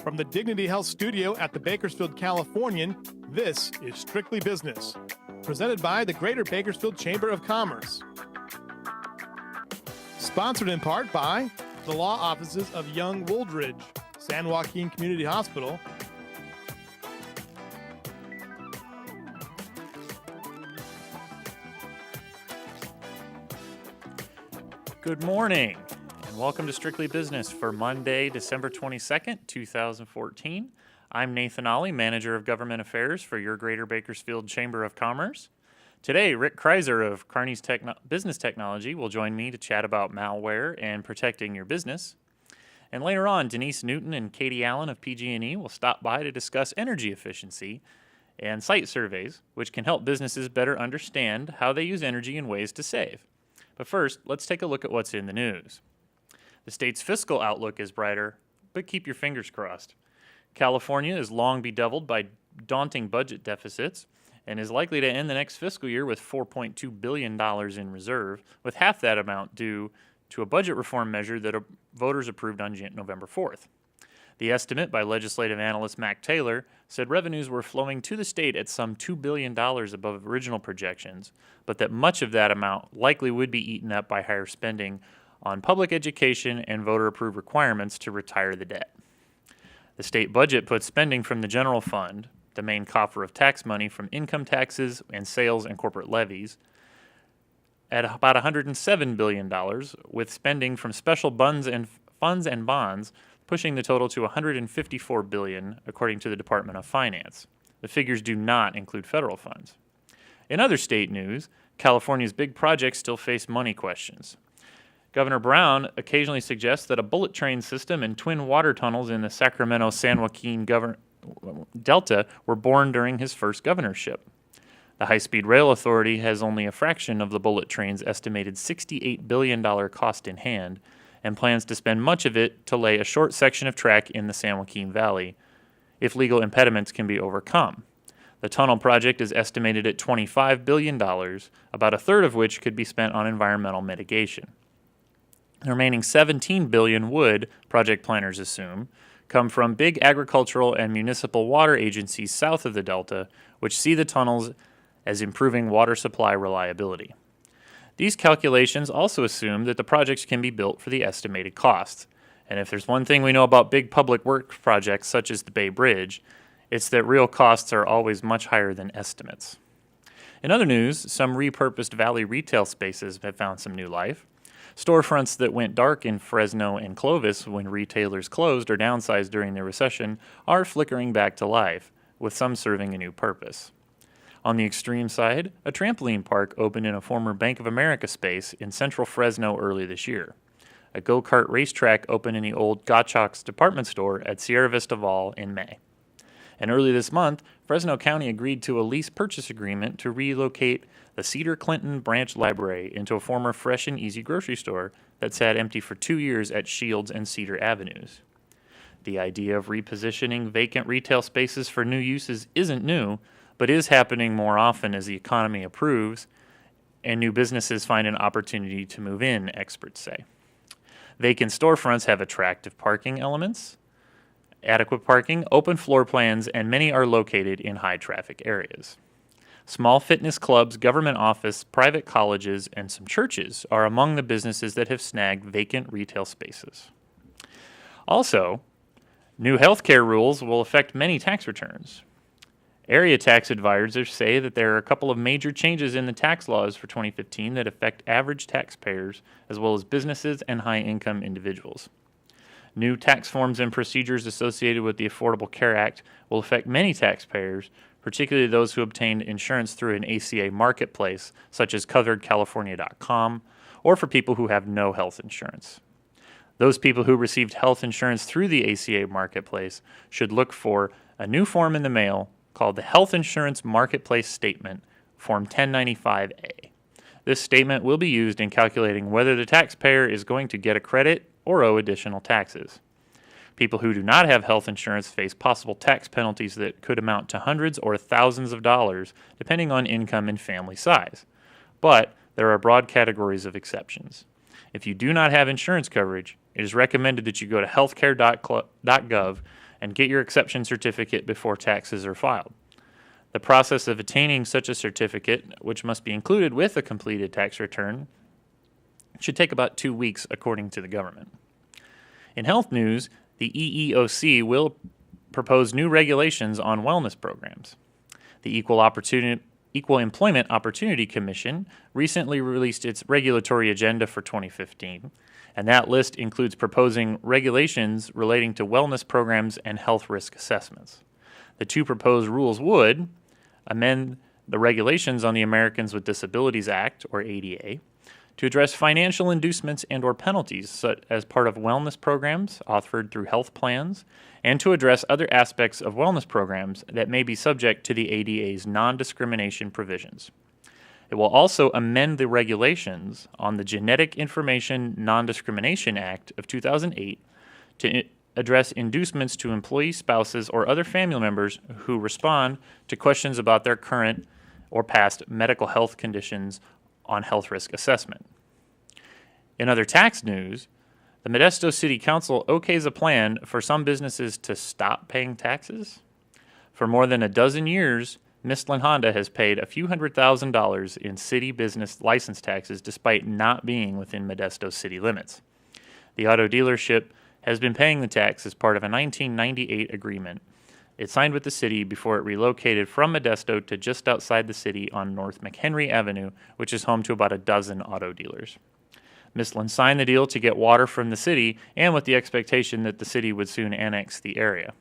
From the Dignity Health Studio at the Bakersfield Californian, this is Strictly Business, presented by the Greater Bakersfield Chamber of Commerce. Sponsored in part by the law offices of Young Wooldridge, San Joaquin Community Hospital, Good morning, and welcome to Strictly Business for Monday, December 22nd, 2014. I'm Nathan Ahle, Manager of Government Affairs for your Greater Bakersfield Chamber of Commerce. Today, Rick Kreiser of Kearney's Business Technology will join me to chat about malware and protecting your business. And later on, Denise Newton and Katie Allen of PG&E will stop by to discuss energy efficiency and site surveys, which can help businesses better understand how they use energy and ways to save. But first, let's take a look at what's in the news. The state's fiscal outlook is brighter, but keep your fingers crossed. California is long bedeviled by daunting budget deficits and is likely to end the next fiscal year with $4.2 billion in reserve, with half that amount due to a budget reform measure that voters approved on November 4th. The estimate by legislative analyst Mac Taylor said revenues were flowing to the state at some $2 billion above original projections, but that much of that amount likely would be eaten up by higher spending on public education and voter-approved requirements to retire the debt. The state budget puts spending from the general fund, the main coffer of tax money from income taxes and sales and corporate levies, at about $107 billion, with spending from special funds and bonds pushing the total to $154 billion, according to the Department of Finance. The figures do not include federal funds. In other state news, California's big projects still face money questions. Governor Brown occasionally suggests that a bullet train system and twin water tunnels in the Sacramento-San Joaquin Delta were born during his first governorship. The High-Speed Rail Authority has only a fraction of the bullet train's estimated $68 billion cost in hand, and plans to spend much of it to lay a short section of track in the San Joaquin Valley, if legal impediments can be overcome. The tunnel project is estimated at $25 billion, about a third of which could be spent on environmental mitigation. The remaining $17 billion would, project planners assume, come from big agricultural and municipal water agencies south of the Delta, which see the tunnels as improving water supply reliability. These calculations also assume that the projects can be built for the estimated costs. And if there's one thing we know about big public works projects such as the Bay Bridge, it's that real costs are always much higher than estimates. In other news, some repurposed Valley retail spaces have found some new life. Storefronts that went dark in Fresno and Clovis when retailers closed or downsized during the recession are flickering back to life, with some serving a new purpose. On the extreme side, a trampoline park opened in a former Bank of America space in central Fresno early this year. A go-kart racetrack opened in the old Gottschalk's department store at Sierra Vista Mall in May. And early this month, Fresno County agreed to a lease purchase agreement to relocate the Cedar Clinton Branch Library into a former Fresh and Easy grocery store that sat empty for 2 years at Shields and Cedar Avenues. The idea of repositioning vacant retail spaces for new uses isn't new, but is happening more often as the economy improves and new businesses find an opportunity to move in, experts say. Vacant storefronts have attractive parking elements, adequate parking, open floor plans, and many are located in high-traffic areas. Small fitness clubs, government office, private colleges, and some churches are among the businesses that have snagged vacant retail spaces. Also, new healthcare rules will affect many tax returns. Area tax advisors say that there are a couple of major changes in the tax laws for 2015 that affect average taxpayers as well as businesses and high-income individuals. New tax forms and procedures associated with the Affordable Care Act will affect many taxpayers, particularly those who obtained insurance through an ACA marketplace, such as CoveredCalifornia.com, or for people who have no health insurance. Those people who received health insurance through the ACA marketplace should look for a new form in the mail called the Health Insurance Marketplace Statement, Form 1095A. This statement will be used in calculating whether the taxpayer is going to get a credit or owe additional taxes. People who do not have health insurance face possible tax penalties that could amount to hundreds or thousands of dollars, depending on income and family size. But there are broad categories of exceptions. If you do not have insurance coverage, it is recommended that you go to healthcare.gov and get your exception certificate before taxes are filed. The process of attaining such a certificate, which must be included with a completed tax return, should take about 2 weeks according to the government. In health news, the EEOC will propose new regulations on wellness programs. The Equal Employment Opportunity Commission recently released its regulatory agenda for 2015, and that list includes proposing regulations relating to wellness programs and health risk assessments. The two proposed rules would amend the regulations on the Americans with Disabilities Act, or ADA, to address financial inducements and or penalties such as part of wellness programs offered through health plans, and to address other aspects of wellness programs that may be subject to the ADA's non-discrimination provisions. It will also amend the regulations on the Genetic Information Non-Discrimination Act of 2008 to address inducements to employee spouses or other family members who respond to questions about their current or past medical health conditions on health risk assessment. In other tax news, the Modesto City Council okays a plan for some businesses to stop paying taxes. For more than a dozen years, Michelin Honda has paid a few $100,000 in city business license taxes despite not being within Modesto city limits. The auto dealership has been paying the tax as part of a 1998 agreement it signed with the city before it relocated from Modesto to just outside the city on North McHenry Avenue, which is home to about a dozen auto dealers. Michelin signed the deal to get water from the city and with the expectation that the city would soon annex the area.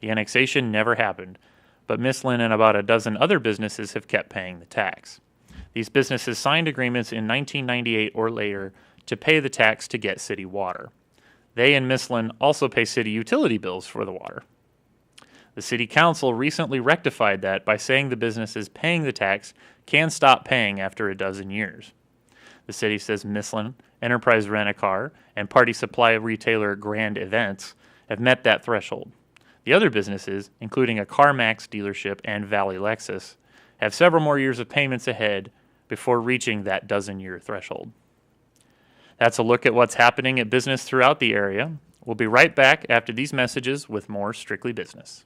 The annexation never happened, but Michelin and about a dozen other businesses have kept paying the tax. These businesses signed agreements in 1998 or later to pay the tax to get city water. They and Michelin also pay city utility bills for the water. The city council recently rectified that by saying the businesses paying the tax can stop paying after a dozen years. The city says Michelin, Enterprise Rent-A-Car, and party supply retailer Grand Events have met that threshold. The other businesses, including a CarMax dealership and Valley Lexus, have several more years of payments ahead before reaching that dozen-year threshold. That's a look at what's happening at business throughout the area. We'll be right back after these messages with more Strictly Business.